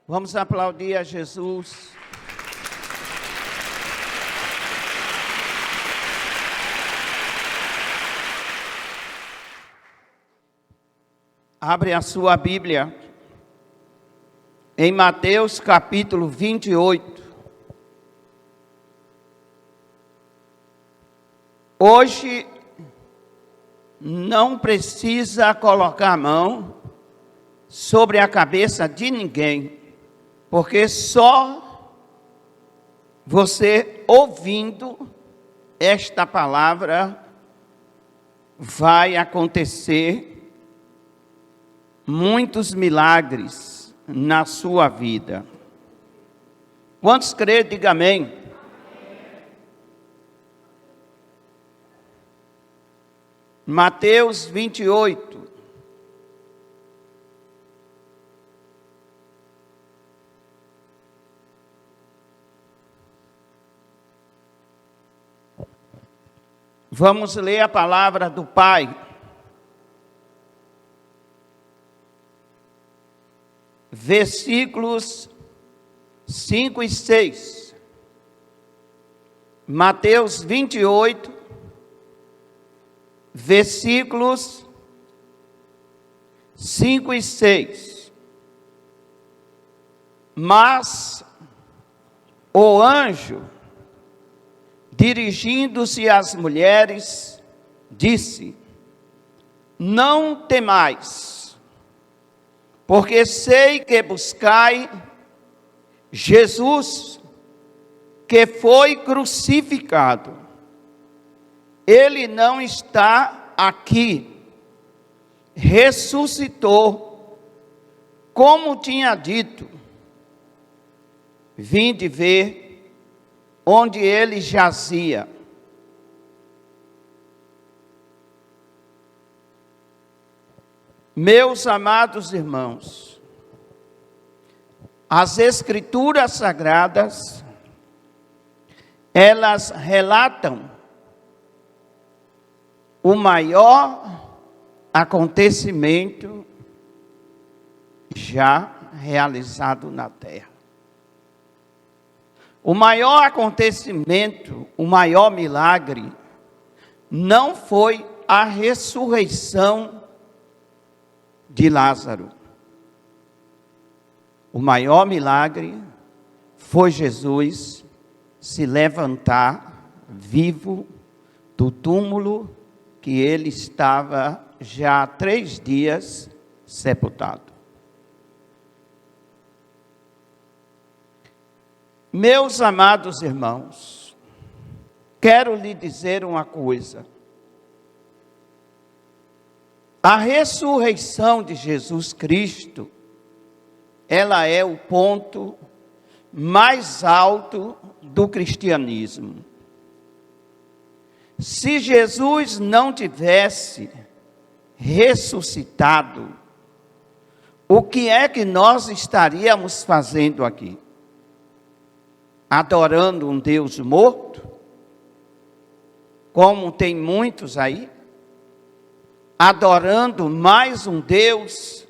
Vamos aplaudir a Jesus. Abre a sua Bíblia em Mateus capítulo 28. Hoje não precisa colocar a mão sobre a cabeça de ninguém, porque só você ouvindo esta palavra vai acontecer muitos milagres na sua vida. Quantos creem, diga amém. Mateus 28. Vamos ler a palavra do Pai. Versículos 5 e 6. Mateus 28, versículos 5 e 6. Mas o anjo, dirigindo-se às mulheres, disse: não temais, porque sei que buscai Jesus, que foi crucificado. Ele não está aqui, ressuscitou, como tinha dito. Vinde ver onde ele jazia. Meus amados irmãos, as Escrituras Sagradas, elas relatam o maior acontecimento já realizado na terra. O maior acontecimento, o maior milagre, não foi a ressurreição de Lázaro. O maior milagre foi Jesus se levantar vivo do túmulo que ele estava já há 3 dias sepultado. Meus amados irmãos, quero lhe dizer uma coisa. A ressurreição de Jesus Cristo, ela é o ponto mais alto do cristianismo. Se Jesus não tivesse ressuscitado, o que é que nós estaríamos fazendo aqui? Adorando um Deus morto, como tem muitos aí, adorando mais um Deus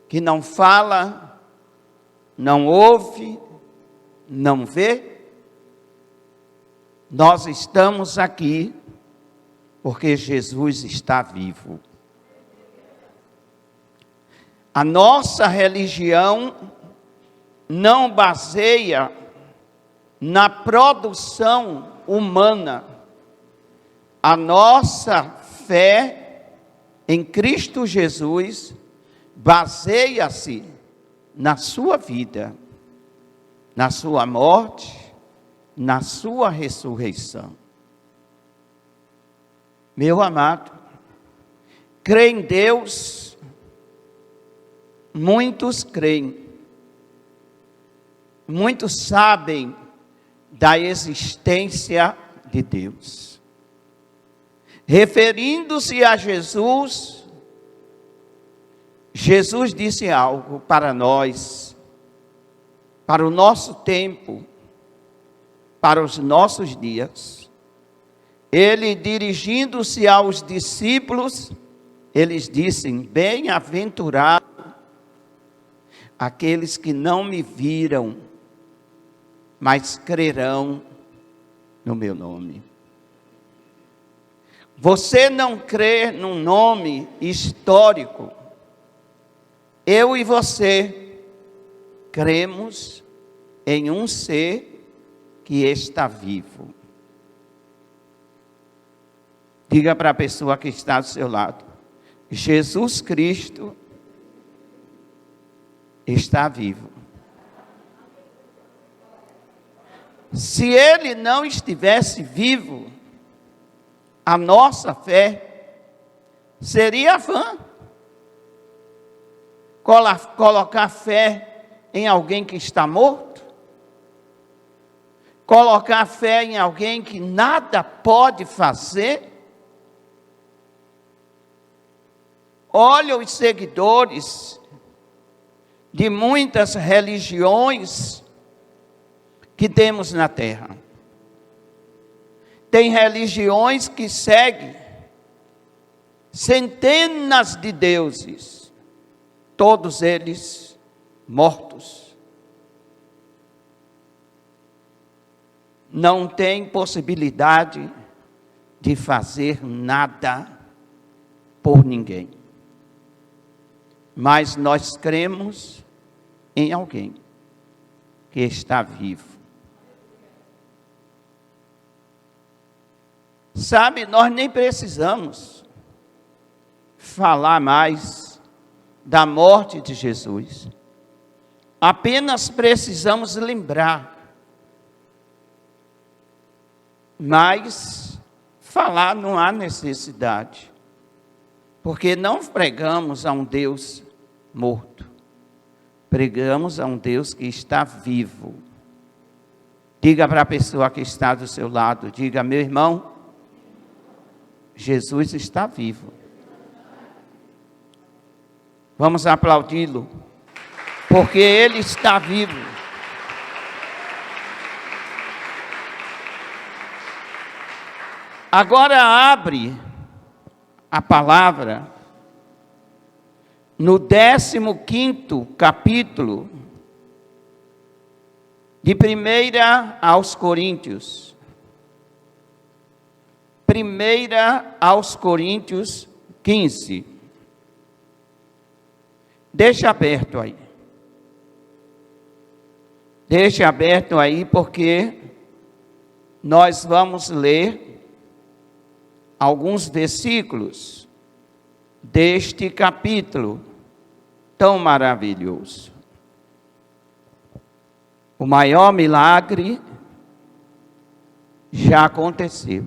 que não fala, não ouve, não vê. Nós estamos aqui porque Jesus está vivo. A nossa religião não baseia na produção humana. A nossa fé em Cristo Jesus baseia-se na sua vida, na sua morte, na sua ressurreição. Meu amado, crê em Deus, muitos creem. Muitos sabem da existência de Deus. Referindo-se a Jesus, Jesus disse algo para nós, para o nosso tempo, para os nossos dias. Ele, dirigindo-se aos discípulos, eles dizem: bem-aventurado aqueles que não me viram, mas crerão no meu nome. Você não crê num nome histórico. Eu e você cremos em um ser que está vivo. Diga para a pessoa que está do seu lado: Jesus Cristo está vivo. Se ele não estivesse vivo, a nossa fé seria vã. Colocar fé em alguém que está morto, colocar fé em alguém que nada pode fazer. Olha os seguidores de muitas religiões que temos na terra. Tem religiões que seguem centenas de deuses, todos eles mortos. Não tem possibilidade de fazer nada por ninguém. Mas nós cremos em alguém que está vivo. Sabe, nós nem precisamos falar mais da morte de Jesus. Apenas precisamos lembrar. Mas falar não há necessidade. Porque não pregamos a um Deus morto. Pregamos a um Deus que está vivo. Diga para a pessoa que está do seu lado, diga: meu irmão, Jesus está vivo. Vamos aplaudi-lo, porque ele está vivo. Agora abre a palavra no 15º capítulo de 1 aos Coríntios. 1 aos Coríntios 15. Deixa aberto aí. Deixa aberto aí, porque nós vamos ler alguns versículos deste capítulo tão maravilhoso. O maior milagre já aconteceu.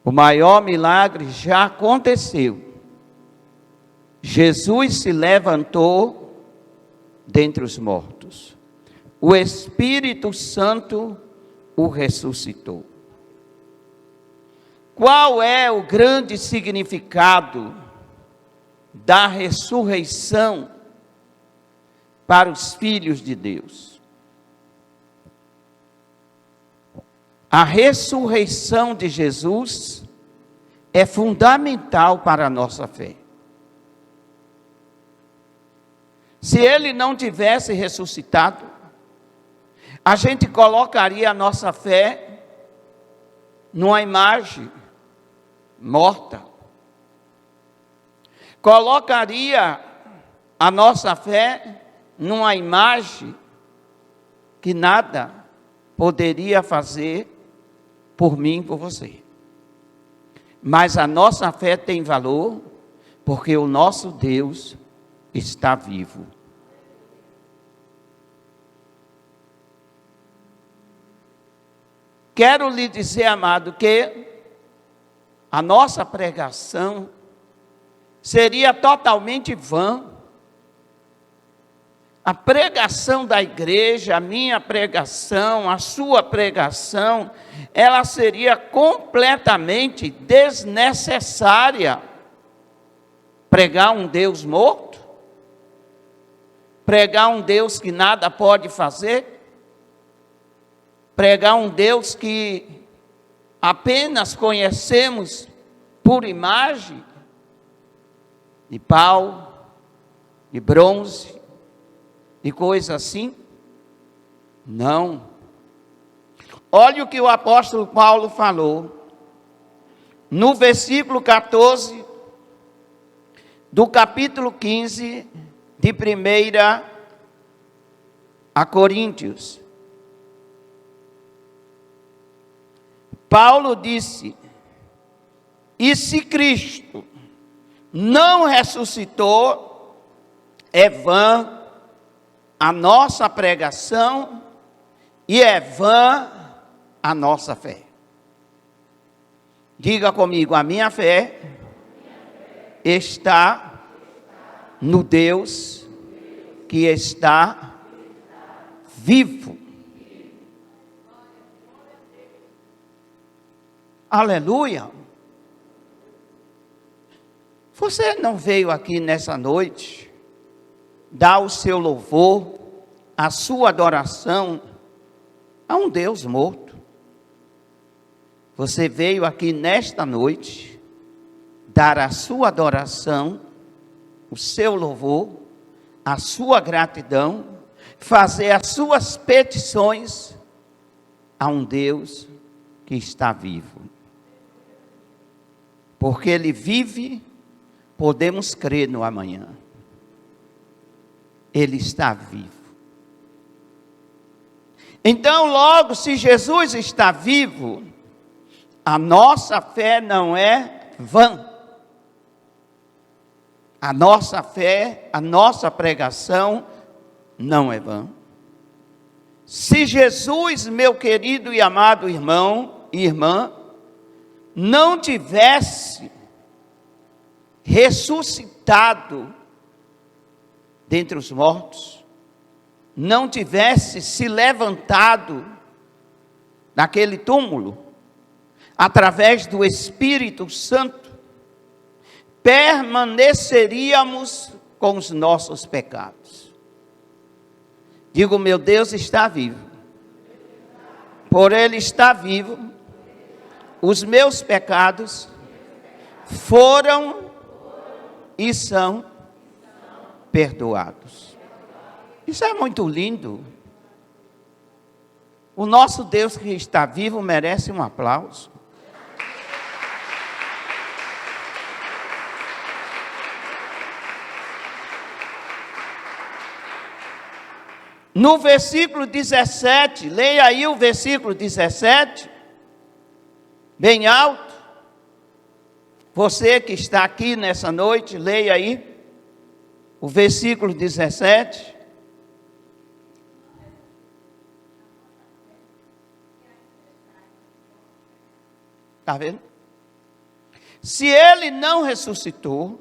O maior milagre já aconteceu. Jesus se levantou dentre os mortos. O Espírito Santo o ressuscitou. Qual é o grande significado da ressurreição para os filhos de Deus? A ressurreição de Jesus é fundamental para a nossa fé. Se ele não tivesse ressuscitado, a gente colocaria a nossa fé numa imagem morta. Colocaria a nossa fé numa imagem que nada poderia fazer por mim e por você. Mas a nossa fé tem valor, porque o nosso Deus está vivo. Quero lhe dizer, amado, que a nossa pregação seria totalmente vã. A pregação da igreja, a minha pregação, a sua pregação, ela seria completamente desnecessária. Pregar um Deus morto? Pregar um Deus que nada pode fazer? Pregar um Deus que apenas conhecemos por imagem de pau, de bronze, de coisa assim? Não. Olha o que o apóstolo Paulo falou, no versículo 14, do capítulo 15, de 1 a Coríntios. Paulo disse: e se Cristo não ressuscitou, é vã a nossa pregação e é vã a nossa fé. Diga comigo, a minha fé está no Deus que está vivo. Aleluia. Você não veio aqui nessa noite dar o seu louvor, a sua adoração a um Deus morto. Você veio aqui nesta noite dar a sua adoração, o seu louvor, a sua gratidão, fazer as suas petições a um Deus que está vivo. Porque Ele vive, podemos crer no amanhã. Ele está vivo. Então, logo, se Jesus está vivo, a nossa fé não é vã. A nossa fé, a nossa pregação não é vã. Se Jesus, meu querido e amado irmão e irmã, não tivesse ressuscitado dentre os mortos, não tivesse se levantado daquele túmulo, através do Espírito Santo, permaneceríamos com os nossos pecados. Digo, meu Deus está vivo. Por Ele está vivo, os meus pecados foram e são perdoados. Isso é muito lindo. O nosso Deus que está vivo merece um aplauso. No versículo 17, leia aí o versículo 17, bem alto. Você que está aqui nessa noite, leia aí o versículo 17. Está vendo? Se Ele não ressuscitou,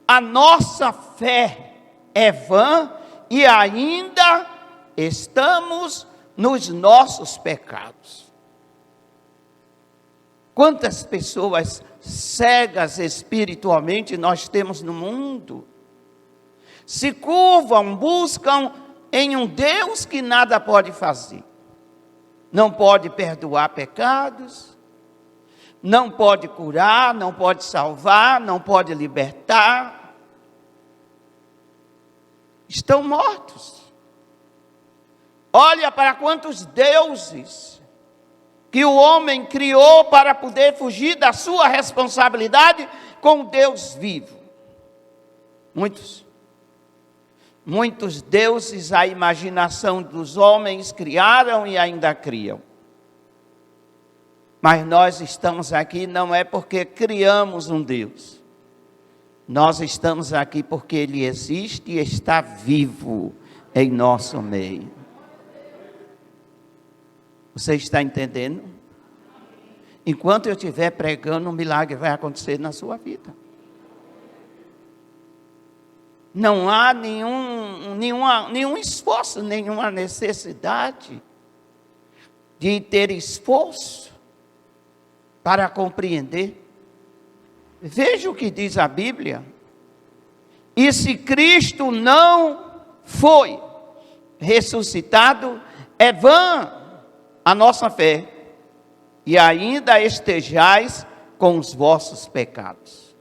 a nossa fé é vã e ainda estamos nos nossos pecados. Quantas pessoas cegas espiritualmente nós temos no mundo? Se curvam, buscam em um Deus que nada pode fazer. Não pode perdoar pecados, não pode curar, não pode salvar, não pode libertar. Estão mortos. Olha para quantos deuses que o homem criou para poder fugir da sua responsabilidade com o Deus vivo. Muitos deuses a imaginação dos homens criaram e ainda criam. Mas nós estamos aqui não é porque criamos um Deus. Nós estamos aqui porque Ele existe e está vivo em nosso meio. Você está entendendo? Enquanto eu estiver pregando, um milagre vai acontecer na sua vida. Não há nenhum esforço, nenhuma necessidade de ter esforço para compreender. Veja o que diz a Bíblia. E se Cristo não foi ressuscitado, é vã a nossa fé, e ainda estejais com os vossos pecados.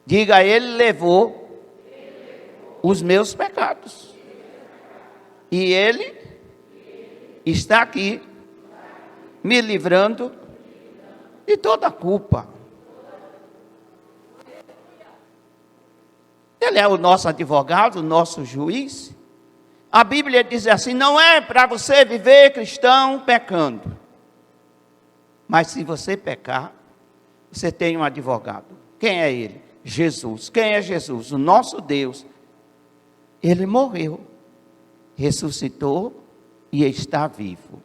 Diga, Ele levou os meus pecados. E Ele está aqui, me livrando de toda a culpa. Ele é o nosso advogado, o nosso juiz. A Bíblia diz assim: não é para você viver cristão pecando. Mas se você pecar, você tem um advogado. Quem é ele? Jesus. Quem é Jesus? O nosso Deus. Ele morreu, ressuscitou e está vivo.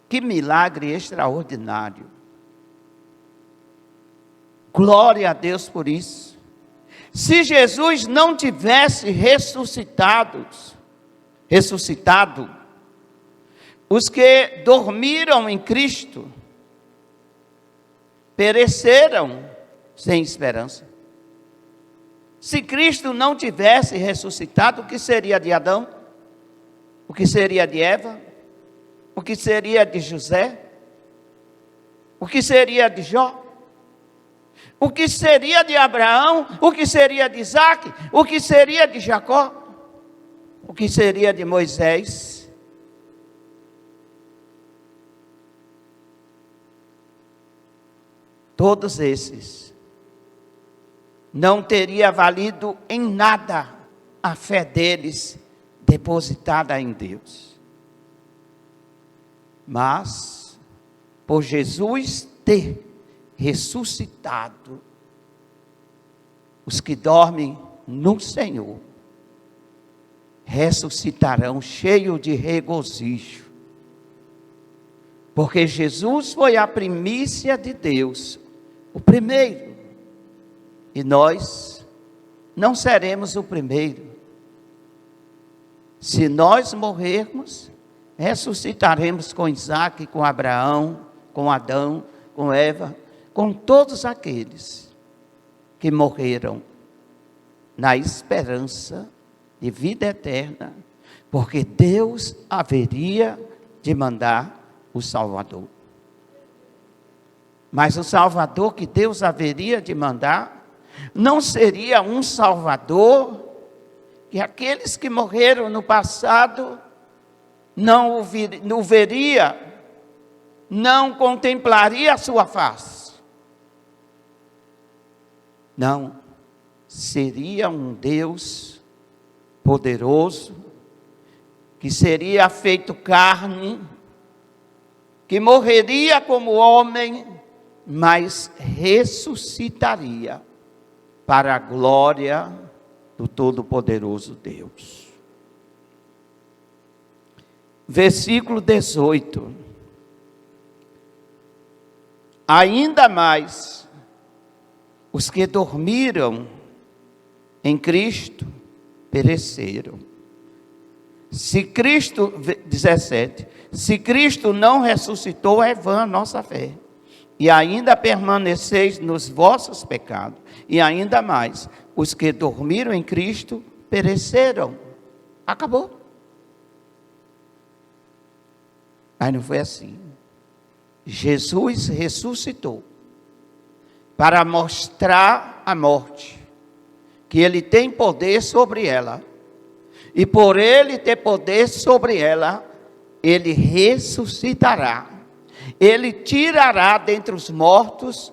Que milagre extraordinário. Glória a Deus por isso. Se Jesus não tivesse ressuscitado, os que dormiram em Cristo pereceram sem esperança. Se Cristo não tivesse ressuscitado, o que seria de Adão? O que seria de Eva? O que seria de José? O que seria de Jó? O que seria de Abraão? O que seria de Isaac? O que seria de Jacó? O que seria de Moisés? Todos esses não teria valido em nada a fé deles depositada em Deus. Mas, por Jesus ter ressuscitado, os que dormem no Senhor ressuscitarão cheios de regozijo, porque Jesus foi a primícia de Deus, o primeiro, e nós não seremos o primeiro. Se nós morrermos, ressuscitaremos com Isaac, com Abraão, com Adão, com Eva, com todos aqueles que morreram na esperança de vida eterna, porque Deus haveria de mandar o Salvador. Mas o Salvador que Deus haveria de mandar não seria um Salvador que aqueles que morreram no passado não o veria, não contemplaria a sua face. Não, seria um Deus poderoso, que seria feito carne, que morreria como homem, mas ressuscitaria para a glória do Todo-Poderoso Deus. Versículo 18. Ainda mais, os que dormiram em Cristo pereceram. Se Cristo, 17, se Cristo não ressuscitou, é vã a nossa fé. E ainda permaneceis nos vossos pecados. E ainda mais, os que dormiram em Cristo pereceram. Acabou. Mas não foi assim. Jesus ressuscitou para mostrar a morte que Ele tem poder sobre ela. E por Ele ter poder sobre ela, Ele ressuscitará. Ele tirará dentre os mortos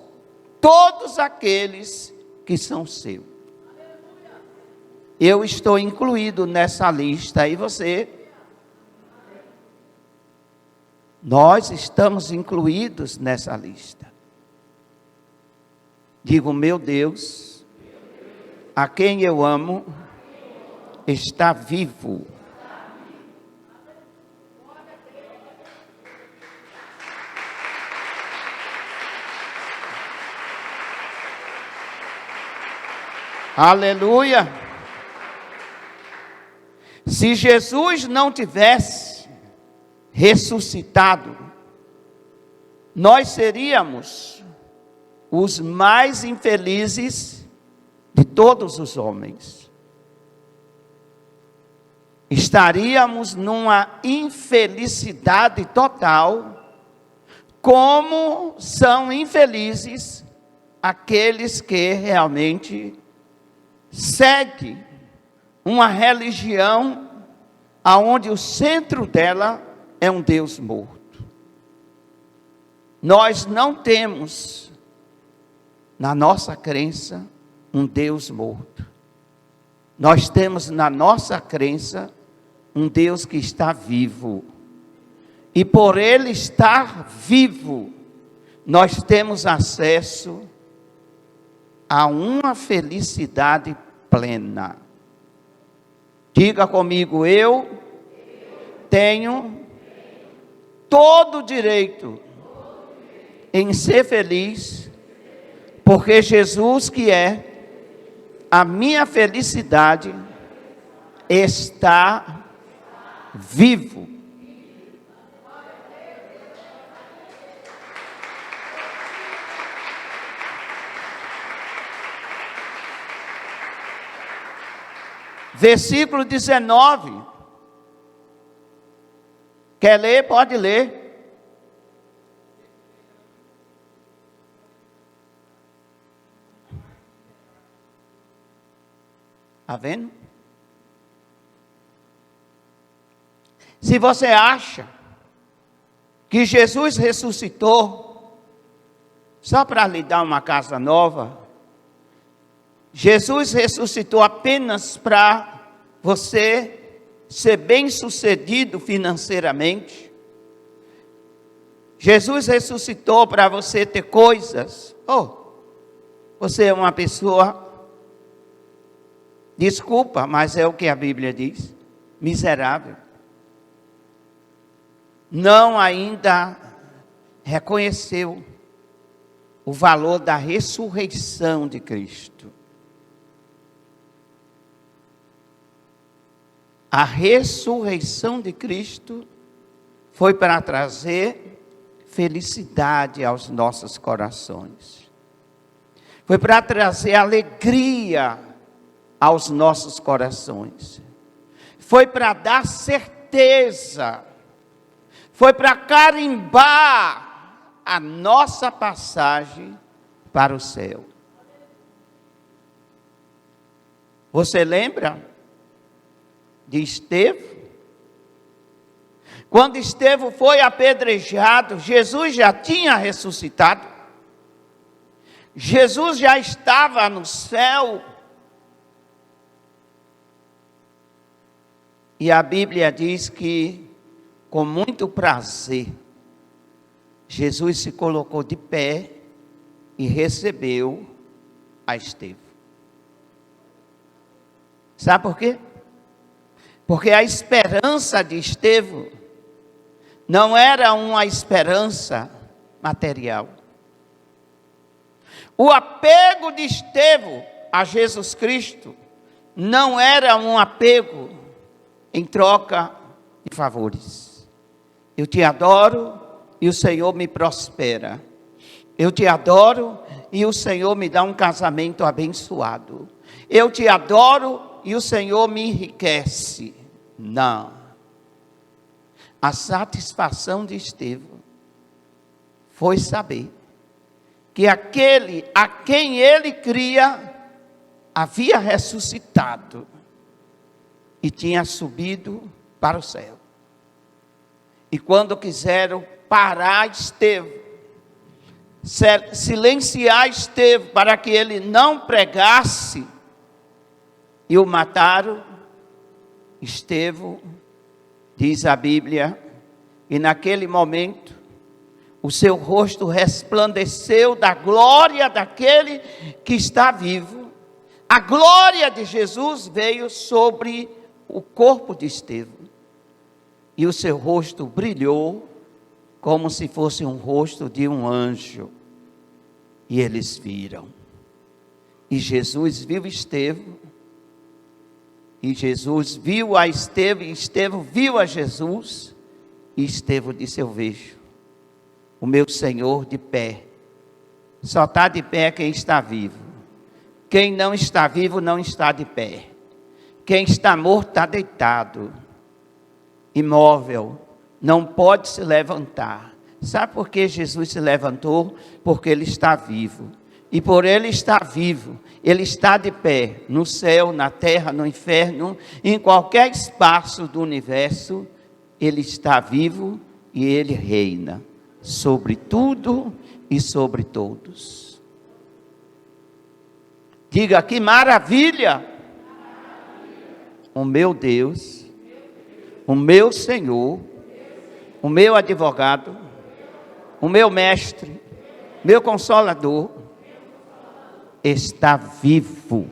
todos aqueles que são seus. Eu estou incluído nessa lista, e você? Nós estamos incluídos nessa lista. Digo, meu Deus, a quem eu amo, está vivo. Aleluia. Se Jesus não tivesse ressuscitado, nós seríamos os mais infelizes de todos os homens. Estaríamos numa infelicidade total, como são infelizes aqueles que realmente segue uma religião aonde o centro dela é um Deus morto. Nós não temos, na nossa crença, um Deus morto. Nós temos na nossa crença um Deus que está vivo. E por Ele estar vivo, nós temos acesso a uma felicidade plena. Diga comigo, eu tenho todo o direito em ser feliz, porque Jesus, que é a minha felicidade, está vivo. Versículo 19. Quer ler? Pode ler. Está vendo? Se você acha que Jesus ressuscitou só para lhe dar uma casa nova, Jesus ressuscitou apenas para você ser bem-sucedido financeiramente. Jesus ressuscitou para você ter coisas. Você é uma pessoa, desculpa, mas é o que a Bíblia diz, miserável. Não ainda reconheceu o valor da ressurreição de Cristo. A ressurreição de Cristo foi para trazer felicidade aos nossos corações. Foi para trazer alegria aos nossos corações. Foi para dar certeza. Foi para carimbar a nossa passagem para o céu. Você lembra de Estevão? Quando Estevão foi apedrejado, Jesus já tinha ressuscitado. Jesus já estava no céu. E a Bíblia diz que, com muito prazer, Jesus se colocou de pé e recebeu a Estevão. Sabe por quê? Porque a esperança de Estevão não era uma esperança material. O apego de Estevão a Jesus Cristo não era um apego em troca de favores. Eu te adoro e o Senhor me prospera. Eu te adoro e o Senhor me dá um casamento abençoado. Eu te adoro e o Senhor me enriquece. Não. A satisfação de Estevão foi saber que aquele a quem ele cria havia ressuscitado e tinha subido para o céu. E quando quiseram parar Estevão, silenciar Estevão para que ele não pregasse, e o mataram, Estevão, diz a Bíblia, e naquele momento, o seu rosto resplandeceu da glória daquele que está vivo. A glória de Jesus veio sobre o corpo de Estevão. E o seu rosto brilhou como se fosse um rosto de um anjo. E eles viram. E Jesus viu Estevão. E Jesus viu a Estevão, e Estevão viu a Jesus. E Estevão disse: eu vejo o meu Senhor de pé. Só está de pé quem está vivo. Quem não está vivo não está de pé. Quem está morto está deitado, imóvel, não pode se levantar. Sabe por que Jesus se levantou? Porque ele está vivo. E por ele estar vivo, ele está de pé no céu, na terra, no inferno, em qualquer espaço do universo, ele está vivo e ele reina sobre tudo e sobre todos. Diga: que maravilha! O meu Deus, o meu Senhor, o meu advogado, o meu mestre, meu consolador, está vivo.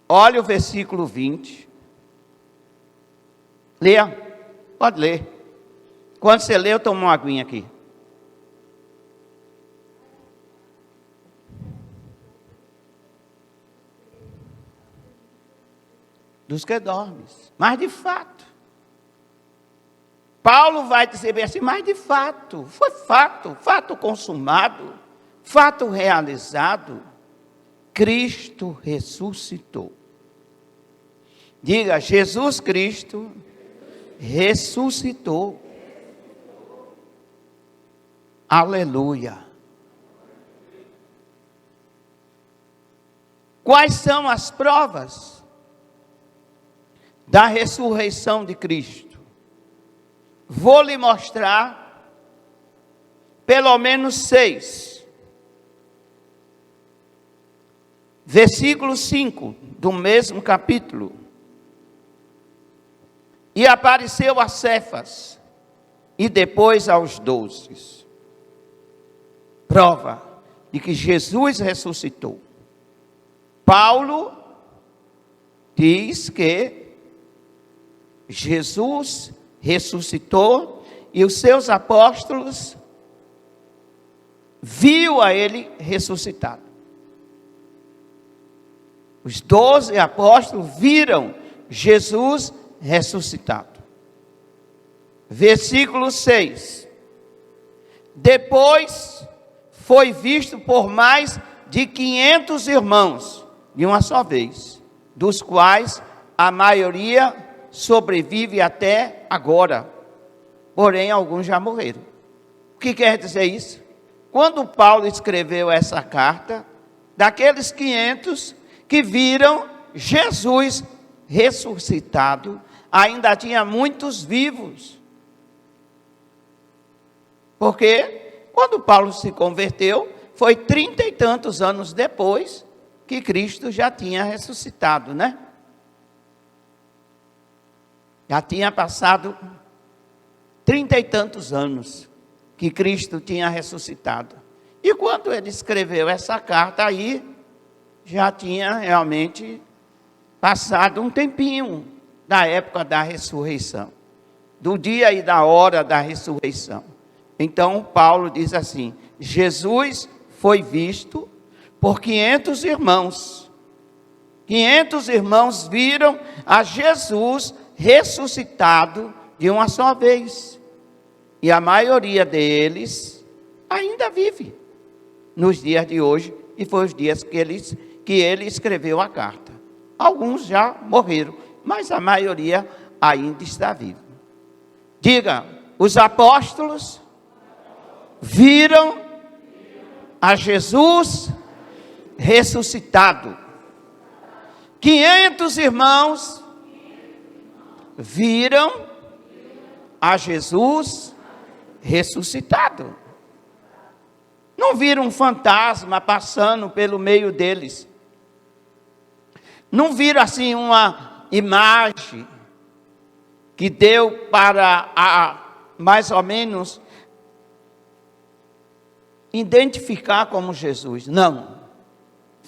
Olha o versículo 20. Leia, pode ler. Quando você lê, eu tomo uma aguinha aqui. Dos que dormem. Mas de fato, Paulo vai dizer bem assim, mas de fato, foi fato consumado, fato realizado, Cristo ressuscitou. Diga: Jesus Cristo ressuscitou. Aleluia. Quais são as provas da ressurreição de Cristo? Vou lhe mostrar pelo menos 6. Versículo 5 do mesmo capítulo. E apareceu a Cefas e depois aos 12. Prova de que Jesus ressuscitou. Paulo diz que Jesus ressuscitou e os seus apóstolos viu a ele ressuscitado. Os 12 apóstolos viram Jesus ressuscitado. Versículo 6. Depois foi visto por mais de 500 irmãos, de uma só vez, dos quais a maioria sobrevive até agora, porém alguns já morreram. O que quer dizer isso? Quando Paulo escreveu essa carta, daqueles 500 que viram Jesus ressuscitado, ainda tinha muitos vivos. Porque quando Paulo se converteu, foi 30 e tantos anos depois que Cristo já tinha ressuscitado, né? Já tinha passado 30 e tantos anos que Cristo tinha ressuscitado. E quando ele escreveu essa carta aí, já tinha realmente passado um tempinho da época da ressurreição, do dia e da hora da ressurreição. Então Paulo diz assim: Jesus foi visto por 500 irmãos. 500 irmãos viram a Jesus ressuscitado de uma só vez. E a maioria deles ainda vive nos dias de hoje, e foi os dias que ele escreveu a carta. Alguns já morreram, mas a maioria ainda está viva. Diga: os apóstolos viram a Jesus ressuscitado. 500 irmãos viram a Jesus ressuscitado. Não viram um fantasma passando pelo meio deles. Não viram assim uma imagem que deu para mais ou menos identificar como Jesus. Não.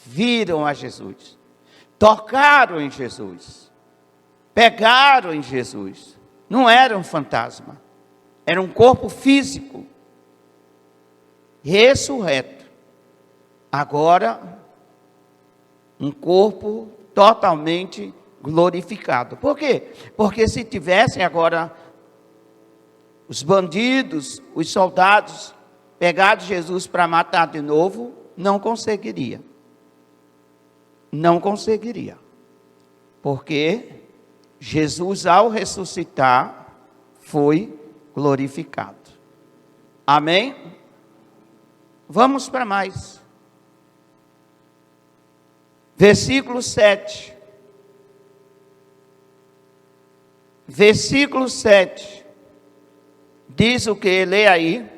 Viram a Jesus. Tocaram em Jesus. Pegaram em Jesus. Não era um fantasma. Era um corpo físico. Ressurreto. Agora, um corpo totalmente glorificado. Por quê? Porque se tivessem agora os bandidos, os soldados, pegado Jesus para matar de novo, não conseguiria. não conseguiria. Porque Jesus, ao ressuscitar, foi glorificado. Amém? Vamos para mais. Versículo 7. Versículo 7. Diz o que? Lê aí.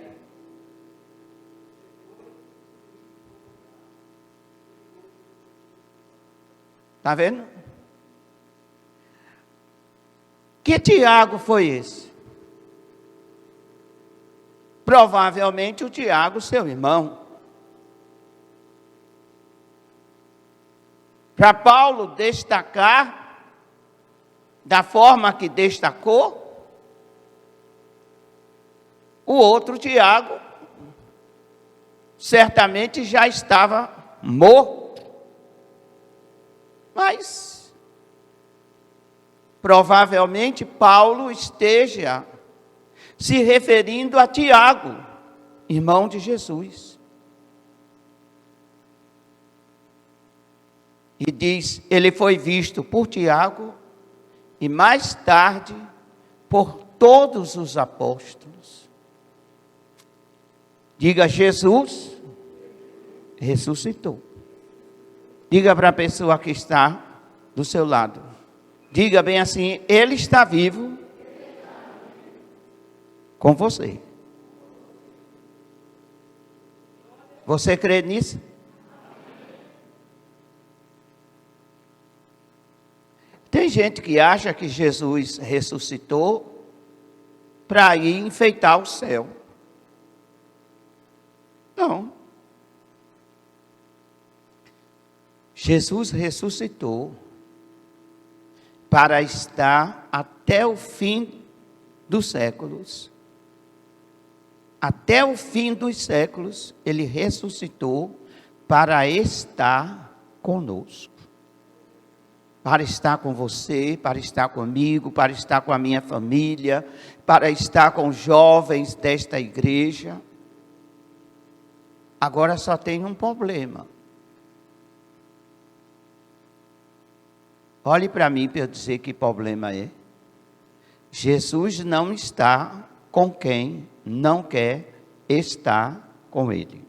Está vendo? Que Tiago foi esse? Provavelmente o Tiago, seu irmão. Para Paulo destacar da forma que destacou, o outro Tiago certamente já estava morto. Mas provavelmente Paulo esteja se referindo a Tiago, irmão de Jesus. E diz, ele foi visto por Tiago e mais tarde por todos os apóstolos. Diga, Jesus ressuscitou. Diga para a pessoa que está do seu lado. Diga bem assim, Ele está vivo com você. Você crê nisso? Tem gente que acha que Jesus ressuscitou para ir enfeitar o céu. Não. Jesus ressuscitou para estar até o fim dos séculos. Até o fim dos séculos, Ele ressuscitou para estar conosco. Para estar com você, para estar comigo, para estar com a minha família, para estar com os jovens desta igreja. Agora só tem um problema. Olhe para mim para eu dizer que problema é. Jesus não está com quem não quer estar com Ele.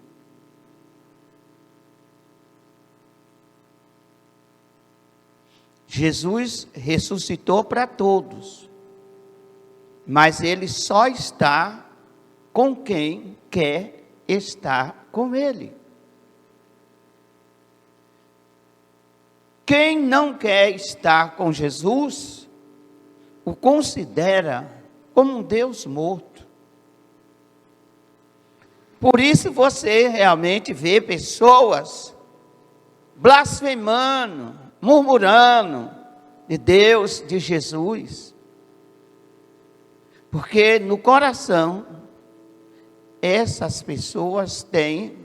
Jesus ressuscitou para todos, mas Ele só está com quem quer estar com Ele. Quem não quer estar com Jesus, o considera como um Deus morto. Por isso você realmente vê pessoas blasfemando, murmurando de Deus, de Jesus. Porque no coração, essas pessoas têm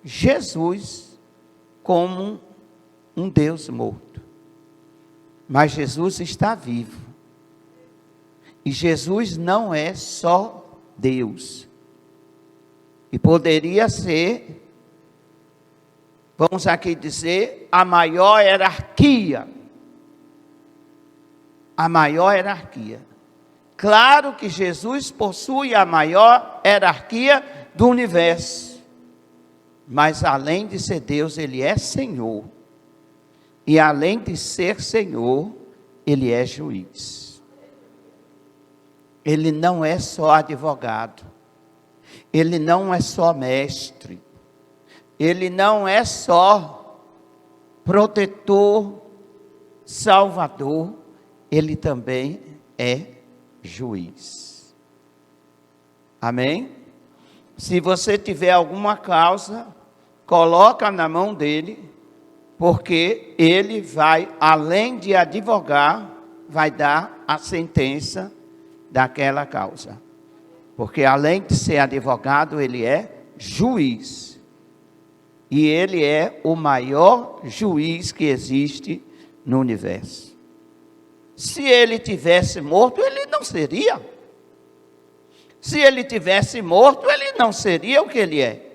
Jesus como um Deus morto. Mas Jesus está vivo. E Jesus não é só Deus. E poderia ser, vamos aqui dizer, a maior hierarquia. A maior hierarquia. Claro que Jesus possui a maior hierarquia do universo. Mas além de ser Deus, Ele é Senhor. E além de ser Senhor, Ele é juiz. Ele não é só advogado. Ele não é só mestre. Ele não é só protetor, salvador. Ele também é juiz. Amém? Se você tiver alguma causa, coloca na mão dele, porque ele vai, além de advogar, vai dar a sentença daquela causa. Porque além de ser advogado, ele é juiz. E ele é o maior juiz que existe no universo. Se ele tivesse morto, ele não seria. Se ele tivesse morto, ele não seria o que ele é.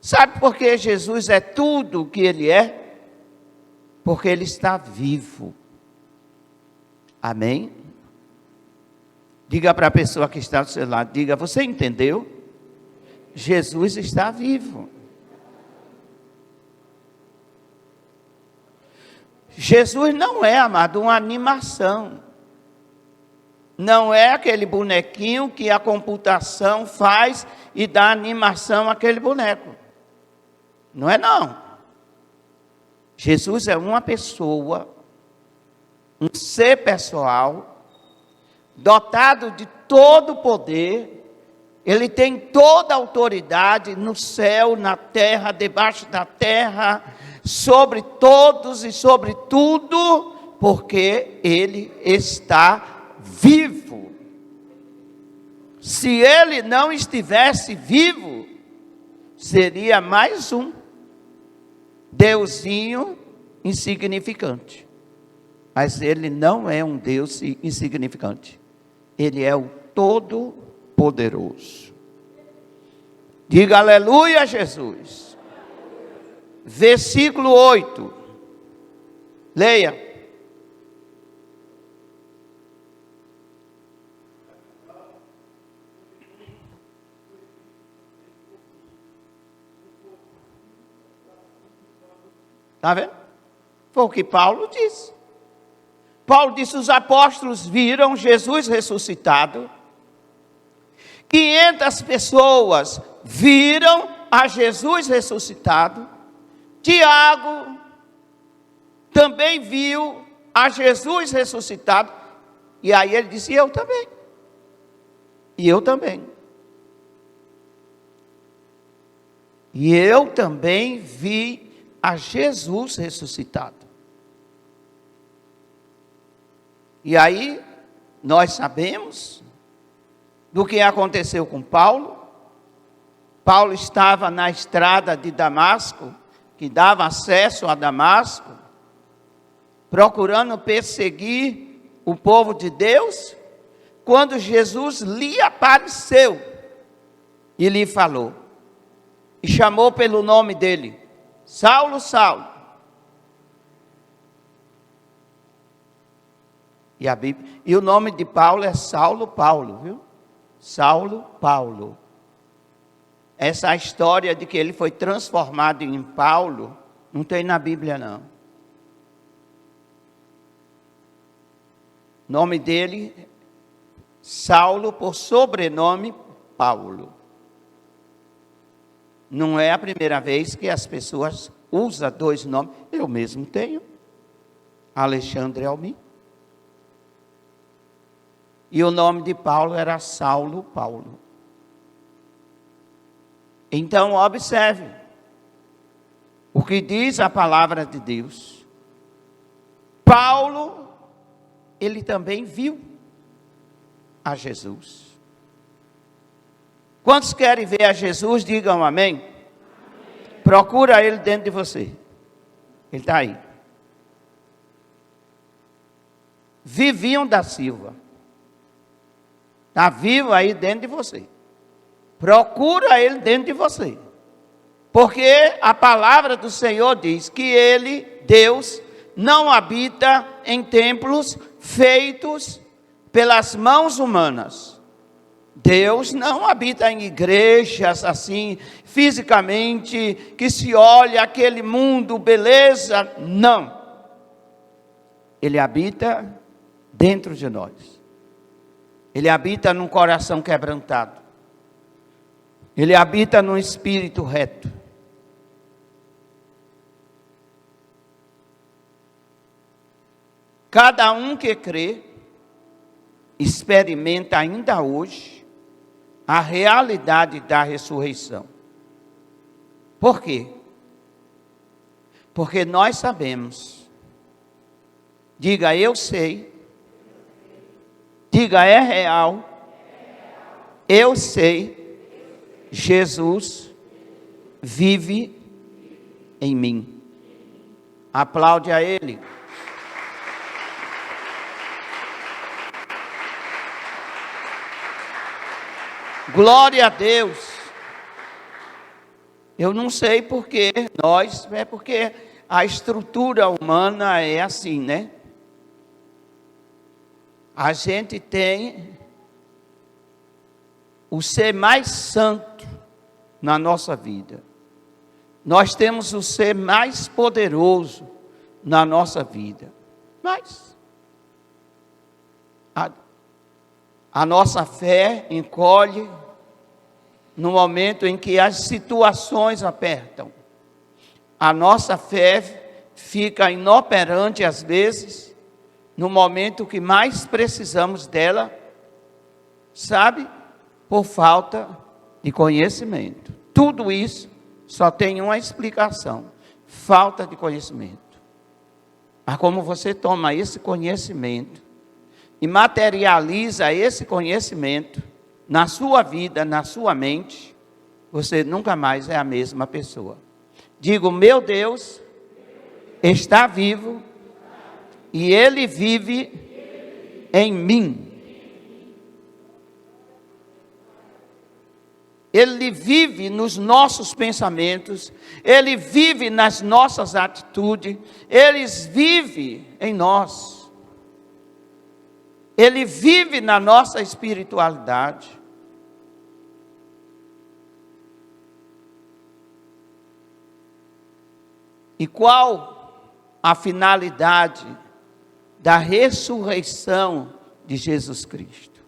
Sabe por que Jesus é tudo o que ele é? Porque Ele está vivo. Amém? Diga para a pessoa que está do seu lado, diga, você entendeu? Jesus está vivo. Jesus não é, amado, uma animação. Não é aquele bonequinho que a computação faz e dá animação àquele boneco. Não é não. Jesus é uma pessoa, um ser pessoal, dotado de todo o poder. Ele tem toda a autoridade no céu, na terra, debaixo da terra, sobre todos e sobre tudo, porque Ele está vivo. Se Ele não estivesse vivo, seria mais um deusinho insignificante. Mas Ele não é um Deus insignificante. Ele é o Todo-Poderoso. Diga aleluia, Jesus. Versículo 8. Leia. Está vendo? Foi o que Paulo disse. Paulo disse, os apóstolos viram Jesus ressuscitado. 500 pessoas viram a Jesus ressuscitado. Tiago também viu a Jesus ressuscitado. E aí ele disse, eu também. E eu também. E eu também vi a Jesus ressuscitado. E aí, nós sabemos do que aconteceu com Paulo. Paulo estava na estrada de Damasco, que dava acesso a Damasco, procurando perseguir o povo de Deus, quando Jesus lhe apareceu e lhe falou, e chamou pelo nome dele, Saulo, Saulo. E o nome de Paulo é Saulo Paulo, viu? Saulo Paulo. Essa história de que ele foi transformado em Paulo, não tem na Bíblia não. O nome dele, Saulo, por sobrenome, Paulo. Não é a primeira vez que as pessoas usam dois nomes. Eu mesmo tenho. Alexandre Almi. E o nome de Paulo era Saulo Paulo. Então, observe o que diz a palavra de Deus. Paulo, ele também viu a Jesus. Quantos querem ver a Jesus, digam amém. Amém. Procura ele dentro de você. Ele está aí. Vivinho da Silva. Está vivo aí dentro de você. Procura ele dentro de você. Porque a palavra do Senhor diz que ele, Deus, não habita em templos feitos pelas mãos humanas. Deus não habita em igrejas assim, fisicamente, que se olha aquele mundo, beleza. Não. Ele habita dentro de nós. Ele habita num coração quebrantado. Ele habita num espírito reto. Cada um que crê, experimenta ainda hoje a realidade da ressurreição. Por quê? Porque nós sabemos. Diga, eu sei. Diga, é real. Eu sei. Jesus vive em mim. Aplaude a Ele. Glória a Deus. Eu não sei porque nós, é porque a estrutura humana é assim, né? A gente tem o ser mais santo na nossa vida. Nós temos o ser mais poderoso na nossa vida. Mas a nossa fé encolhe no momento em que as situações apertam. A nossa fé fica inoperante às vezes, no momento que mais precisamos dela, sabe? Por falta de conhecimento. Tudo isso só tem uma explicação: falta de conhecimento. Mas como você toma esse conhecimento e materializa esse conhecimento na sua vida, na sua mente, você nunca mais é a mesma pessoa. Digo, meu Deus está vivo e Ele vive em mim. Ele vive nos nossos pensamentos, Ele vive nas nossas atitudes, Ele vive em nós. Ele vive na nossa espiritualidade. E qual a finalidade da ressurreição de Jesus Cristo?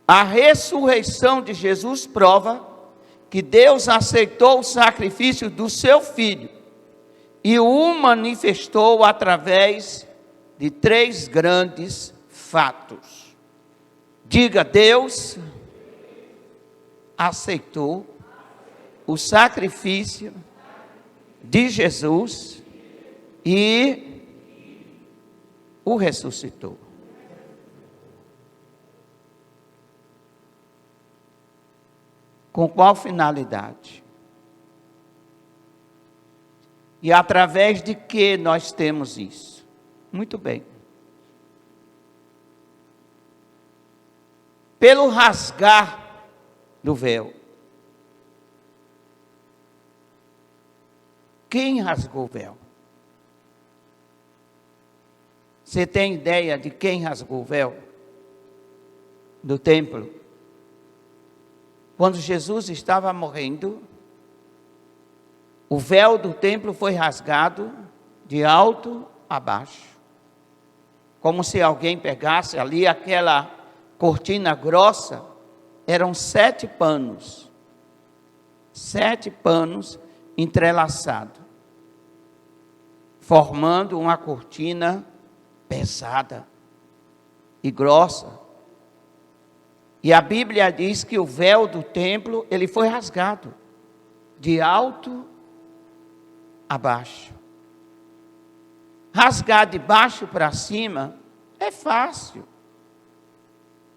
A ressurreição de Jesus prova que Deus aceitou o sacrifício do seu Filho e o manifestou através de 3 grandes fatos. Diga, Deus aceitou o sacrifício de Jesus e o ressuscitou. Com qual finalidade? E através de que nós temos isso? Muito bem. Pelo rasgar do véu. Quem rasgou o véu? Você tem ideia de quem rasgou o véu? Do templo. Quando Jesus estava morrendo, o véu do templo foi rasgado de alto a baixo. Como se alguém pegasse ali aquela cortina grossa, eram 7 panos. 7 panos entrelaçados, formando uma cortina pesada e grossa. E a Bíblia diz que o véu do templo, ele foi rasgado, de alto a baixo. Rasgar de baixo para cima é fácil.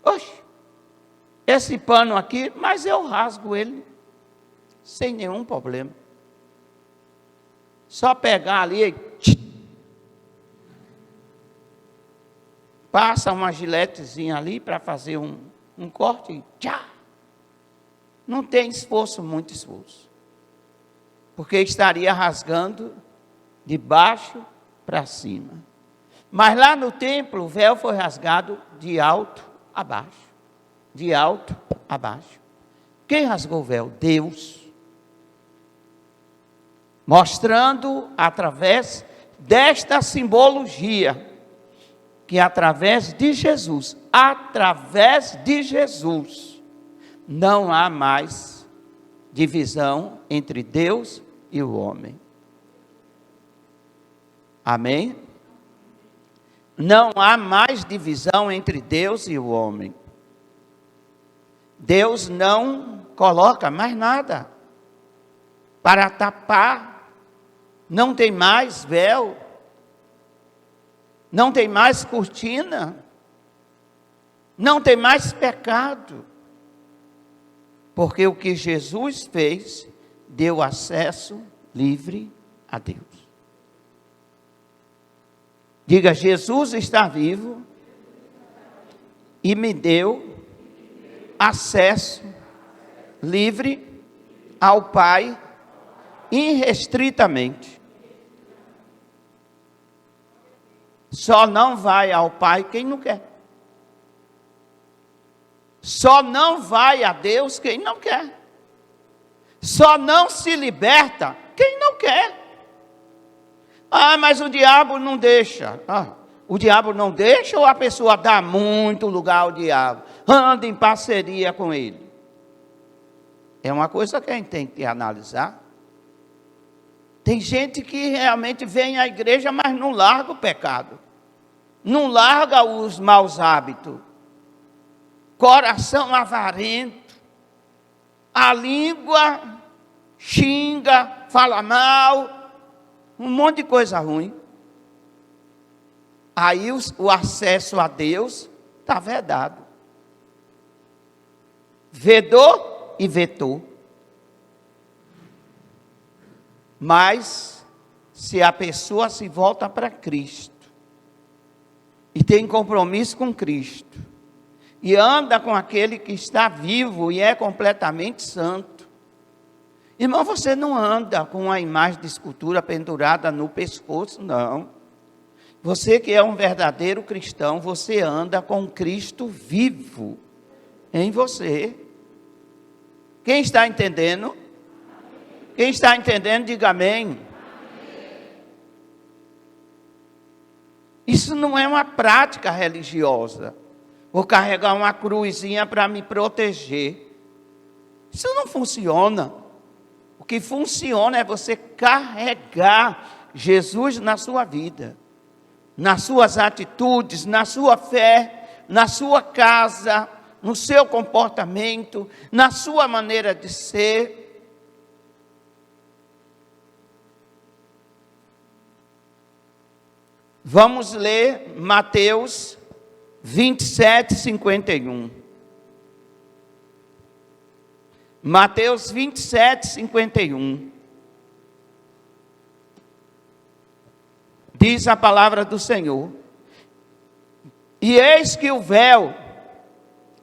Oxe, esse pano aqui, mas eu rasgo ele, sem nenhum problema. Só pegar ali e passa uma giletezinha ali para fazer um corte e tchá. Não tem esforço, muito esforço. Porque estaria rasgando de baixo para cima. Mas lá no templo, o véu foi rasgado de alto a baixo. De alto a baixo. Quem rasgou o véu? Deus. Mostrando através desta simbologia que através de Jesus, não há mais divisão entre Deus e o homem. Amém? Não há mais divisão entre Deus e o homem. Deus não coloca mais nada para tapar. Não tem mais véu. Não tem mais cortina. Não tem mais pecado. Porque o que Jesus fez, deu acesso livre a Deus. Diga, Jesus está vivo e me deu acesso livre ao Pai irrestritamente. Só não vai ao Pai quem não quer. Só não vai a Deus quem não quer. Só não se liberta quem não quer. Ah, mas o diabo não deixa. O diabo não deixa ou a pessoa dá muito lugar ao diabo? Anda em parceria com ele. É uma coisa que a gente tem que analisar. Tem gente que realmente vem à igreja, mas não larga o pecado. Não larga os maus hábitos. Coração avarento. A língua xinga, fala mal. Um monte de coisa ruim. Aí o acesso a Deus está vedado. Vedou e vetou. Mas, se a pessoa se volta para Cristo, e tem compromisso com Cristo, e anda com aquele que está vivo e é completamente santo, irmão, você não anda com uma imagem de escultura pendurada no pescoço, não. Você que é um verdadeiro cristão, você anda com Cristo vivo em você. Quem está entendendo? Quem está entendendo, diga amém. Isso não é uma prática religiosa. Vou carregar uma cruzinha para me proteger. Isso não funciona. O que funciona é você carregar Jesus na sua vida, nas suas atitudes, na sua fé, na sua casa, no seu comportamento, na sua maneira de ser. Vamos ler Mateus 27, 51. Mateus 27, 51. Diz a palavra do Senhor: e eis que o véu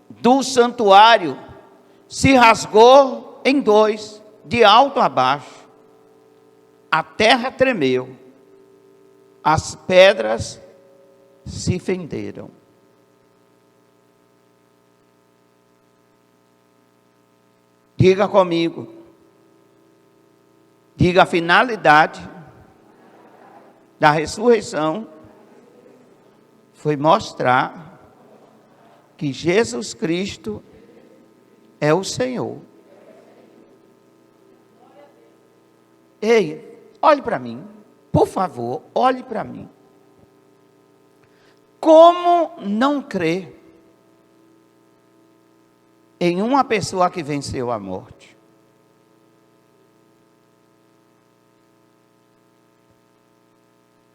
do santuário se rasgou em dois, de alto a baixo. A terra tremeu, as pedras se fenderam. Diga comigo. Diga: a finalidade da ressurreição foi mostrar que Jesus Cristo é o Senhor. Ei, olhe para mim, por favor, olhe para mim. Como não crer em uma pessoa que venceu a morte?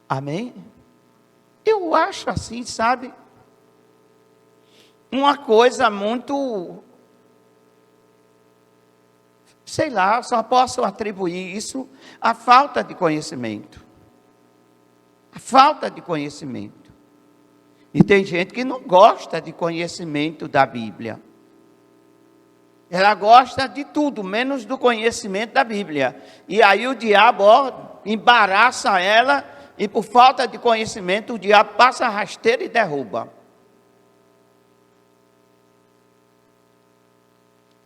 Amém? Eu acho assim, sabe? Uma coisa muito, sei lá, só posso atribuir isso à falta de conhecimento. A falta de conhecimento. E tem gente que não gosta de conhecimento da Bíblia. Ela gosta de tudo, menos do conhecimento da Bíblia. E aí o diabo, embaraça ela, e por falta de conhecimento, o diabo passa a rasteira e derruba.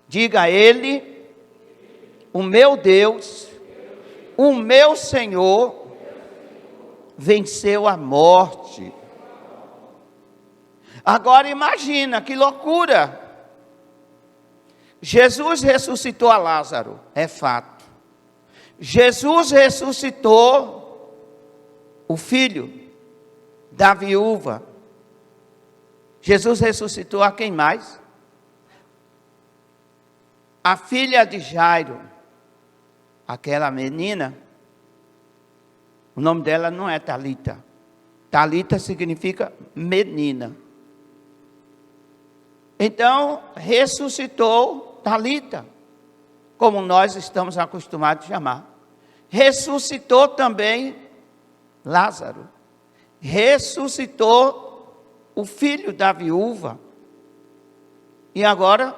Diga a ele: o meu Deus, o meu Senhor, venceu a morte. Agora imagina, que loucura. Jesus ressuscitou a Lázaro, é fato. Jesus ressuscitou o filho da viúva. Jesus ressuscitou a quem mais? A filha de Jairo, aquela menina. O nome dela não é Talita. Talita significa menina. Então, ressuscitou Talita, como nós estamos acostumados a chamar. Ressuscitou também Lázaro. Ressuscitou o filho da viúva. E agora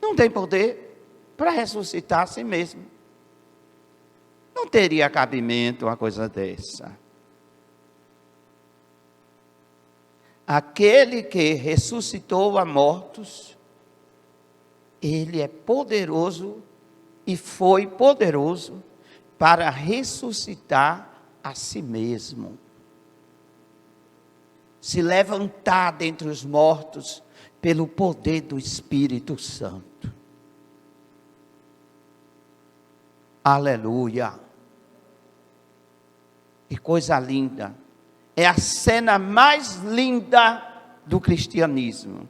não tem poder para ressuscitar a si mesmo. Não teria cabimento uma coisa dessa. aquele que ressuscitou a mortos, ele é poderoso e foi poderoso para ressuscitar a si mesmo. Se levantar dentre os mortos pelo poder do Espírito Santo. Aleluia. Que coisa linda. É a cena mais linda do cristianismo.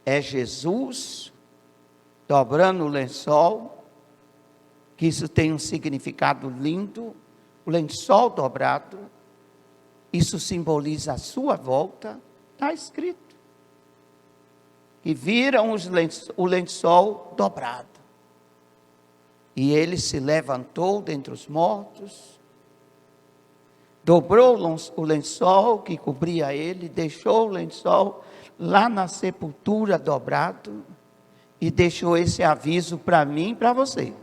É Jesus dobrando o lençol, que isso tem um significado lindo, o lençol dobrado, isso simboliza a sua volta, está escrito. Que viram o lençol dobrado. E ele se levantou dentre os mortos, dobrou o lençol que cobria ele, deixou o lençol lá na sepultura dobrado, e deixou esse aviso para mim e para você.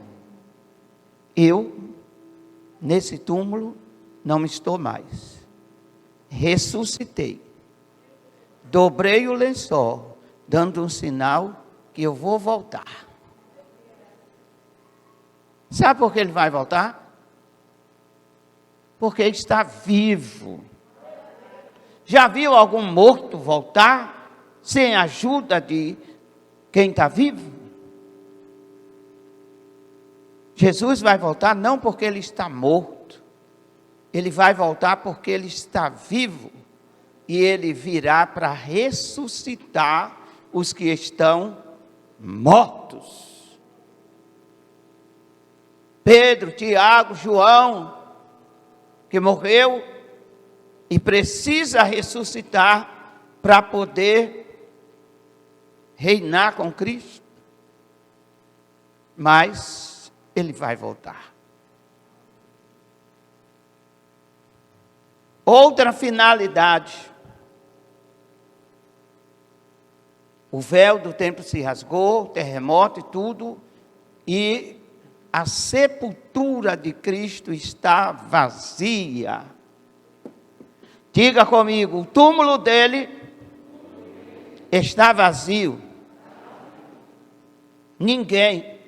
Eu, nesse túmulo, não estou mais. Ressuscitei. Dobrei o lençol, dando um sinal que eu vou voltar. Sabe por que ele vai voltar? Porque ele está vivo. Já viu algum morto voltar sem a ajuda de quem está vivo? Jesus vai voltar não porque ele está morto. Ele vai voltar porque ele está vivo. E ele virá para ressuscitar os que estão mortos. Pedro, Tiago, João, que morreu e precisa ressuscitar para poder reinar com Cristo. Mas ele vai voltar. Outra finalidade. O véu do templo se rasgou, terremoto e tudo, e a sepultura de Cristo está vazia. Diga comigo, o túmulo dele está vazio. Ninguém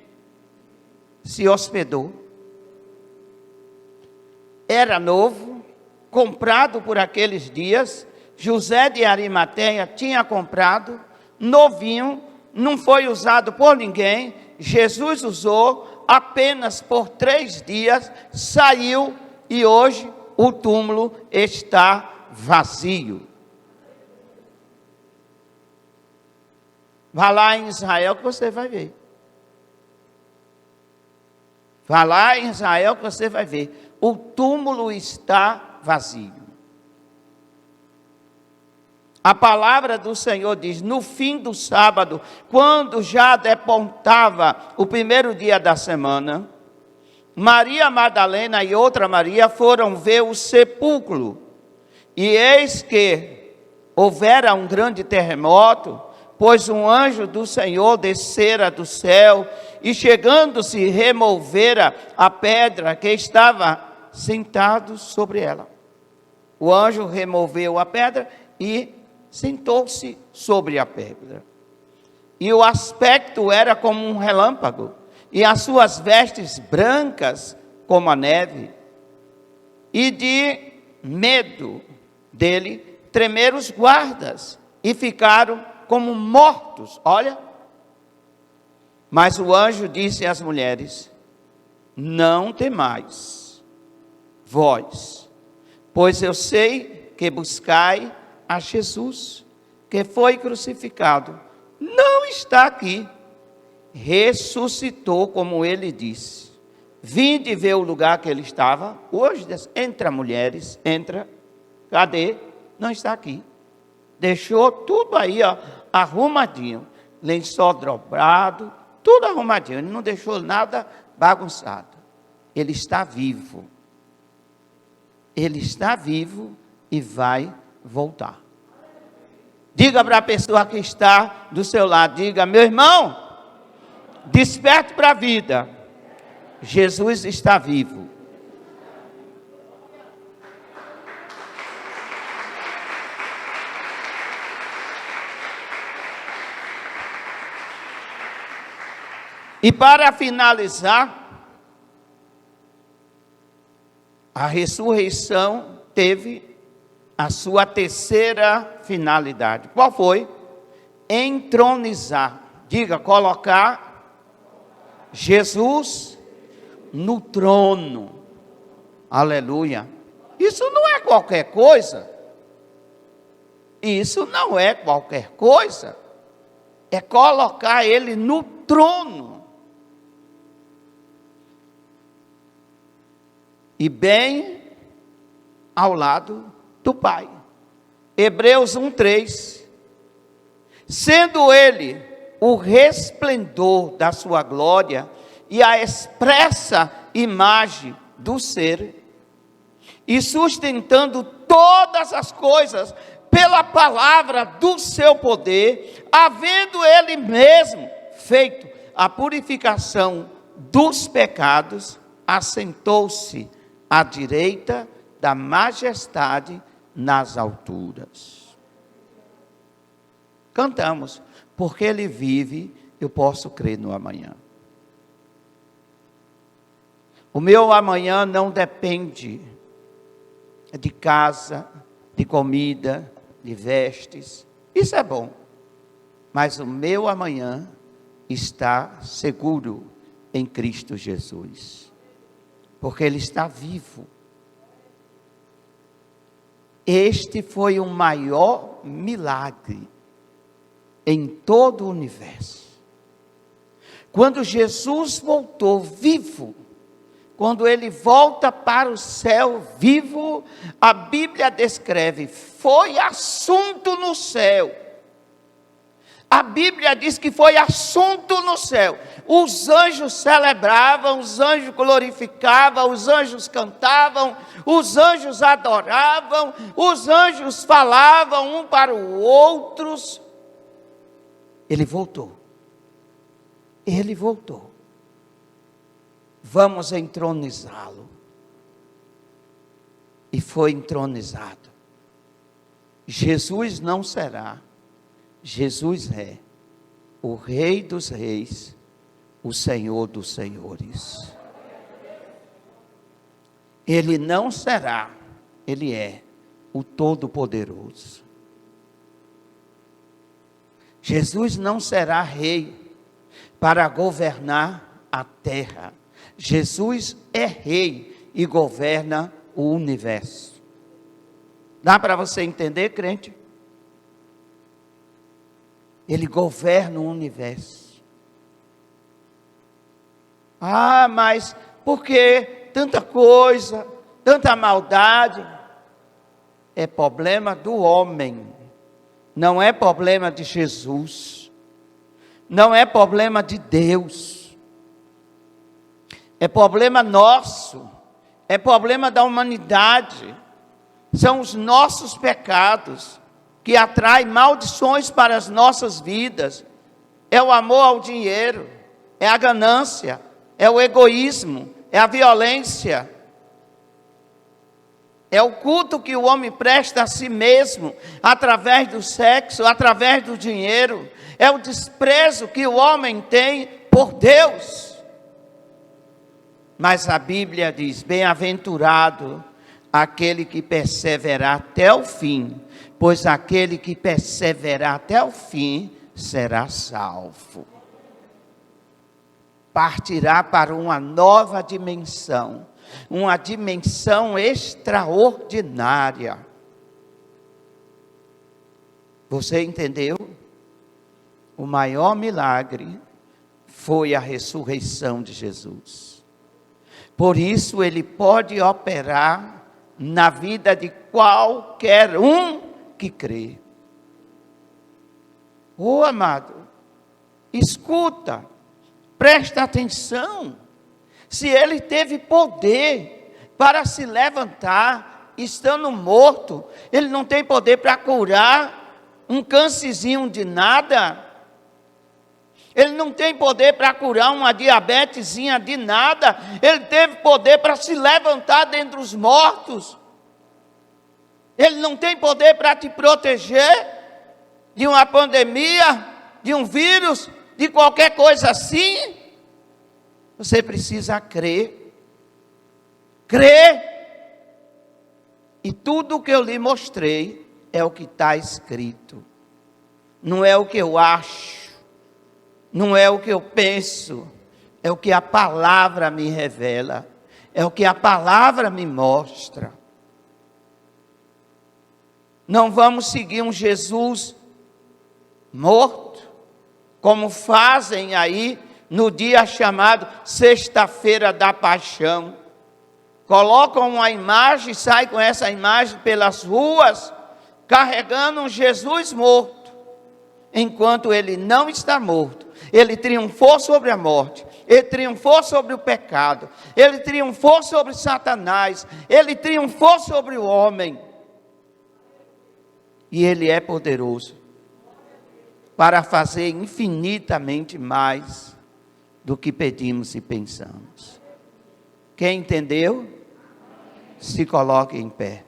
se hospedou. Era novo, comprado por aqueles dias. José de Arimateia tinha comprado, novinho, não foi usado por ninguém. Jesus usou apenas por 3 dias, saiu e hoje o túmulo está vazio. Vá lá em Israel que você vai ver. Vá lá em Israel que você vai ver. O túmulo está vazio. A palavra do Senhor diz, no fim do sábado, quando já depontava o primeiro dia da semana, Maria Madalena e outra Maria foram ver o sepulcro. E eis que houvera um grande terremoto, pois um anjo do Senhor descera do céu e chegando-se removera a pedra que estava sentado sobre ela. O anjo removeu a pedra e sentou-se sobre a pedra. E o aspecto era como um relâmpago, e as suas vestes brancas como a neve. E de medo dele tremeram os guardas, e ficaram como mortos. Olha. Mas o anjo disse às mulheres, não temais, vós, pois eu sei que buscai a Jesus, que foi crucificado, não está aqui, ressuscitou como ele disse. Vinde ver o lugar que ele estava. Hoje, entra mulheres, entra, cadê? Não está aqui. Deixou tudo aí, ó, arrumadinho, lençol dobrado, tudo arrumadinho, ele não deixou nada bagunçado. Ele está vivo. Ele está vivo e vai voltar. Diga para a pessoa que está do seu lado, diga, meu irmão, desperte para a vida. Jesus está vivo. E para finalizar, a ressurreição teve a sua terceira finalidade. Qual foi? Entronizar. Diga, colocar Jesus no trono. Aleluia. Isso não é qualquer coisa. Isso não é qualquer coisa. É colocar ele no trono. E bem ao lado do Pai. Hebreus 1:3. Sendo ele o resplendor da sua glória e a expressa imagem do ser, e sustentando todas as coisas pela palavra do seu poder, havendo ele mesmo feito a purificação dos pecados, assentou-se à direita da majestade nas alturas. Cantamos, porque ele vive, eu posso crer no amanhã. O meu amanhã não depende de casa, de comida, de vestes. Isso é bom. Mas o meu amanhã está seguro em Cristo Jesus. Porque Ele está vivo. Este foi o maior milagre em todo o universo. Quando Jesus voltou vivo, quando ele volta para o céu vivo, a Bíblia descreve, foi assunto no céu. A Bíblia diz que foi assunto no céu. Os anjos celebravam, os anjos glorificavam, os anjos cantavam, os anjos adoravam, os anjos falavam um para os outros. Ele voltou. Ele voltou. Vamos entronizá-lo. E foi entronizado. Jesus não será. Jesus é o Rei dos Reis, o Senhor dos Senhores. Ele não será, ele é o Todo-Poderoso. Jesus não será rei para governar a terra. Jesus é rei e governa o universo. Dá para você entender, crente? Ele governa o universo. Ah, mas por que tanta coisa, tanta maldade? É problema do homem. Não é problema de Jesus. Não é problema de Deus. É problema nosso. É problema da humanidade. São os nossos pecados que atraem maldições para as nossas vidas. É o amor ao dinheiro. É a ganância. É o egoísmo. É a violência. É o culto que o homem presta a si mesmo, através do sexo, através do dinheiro. É o desprezo que o homem tem por Deus. Mas a Bíblia diz, bem-aventurado aquele que perseverar até o fim, pois aquele que perseverar até o fim será salvo. Partirá para uma nova dimensão. Uma dimensão extraordinária. Você entendeu? O maior milagre foi a ressurreição de Jesus. Por isso ele pode operar na vida de qualquer um que crê. Oh, amado, escuta, presta atenção. Se ele teve poder para se levantar, estando morto, ele não tem poder para curar um câncerzinho de nada. Ele não tem poder para curar uma diabetesinha de nada. Ele teve poder para se levantar dentre os mortos. Ele não tem poder para te proteger de uma pandemia, de um vírus, de qualquer coisa assim. Você precisa crer. Crer. E tudo o que eu lhe mostrei é o que está escrito. Não é o que eu acho. Não é o que eu penso. É o que a palavra me revela. É o que a palavra me mostra. Não vamos seguir um Jesus morto, como fazem aí no dia chamado Sexta-feira da Paixão. Colocam uma imagem, sai com essa imagem pelas ruas, carregando um Jesus morto, enquanto ele não está morto. Ele triunfou sobre a morte, ele triunfou sobre o pecado, ele triunfou sobre Satanás, ele triunfou sobre o homem. E ele é poderoso para fazer infinitamente mais do que pedimos e pensamos. Quem entendeu? Se coloque em pé.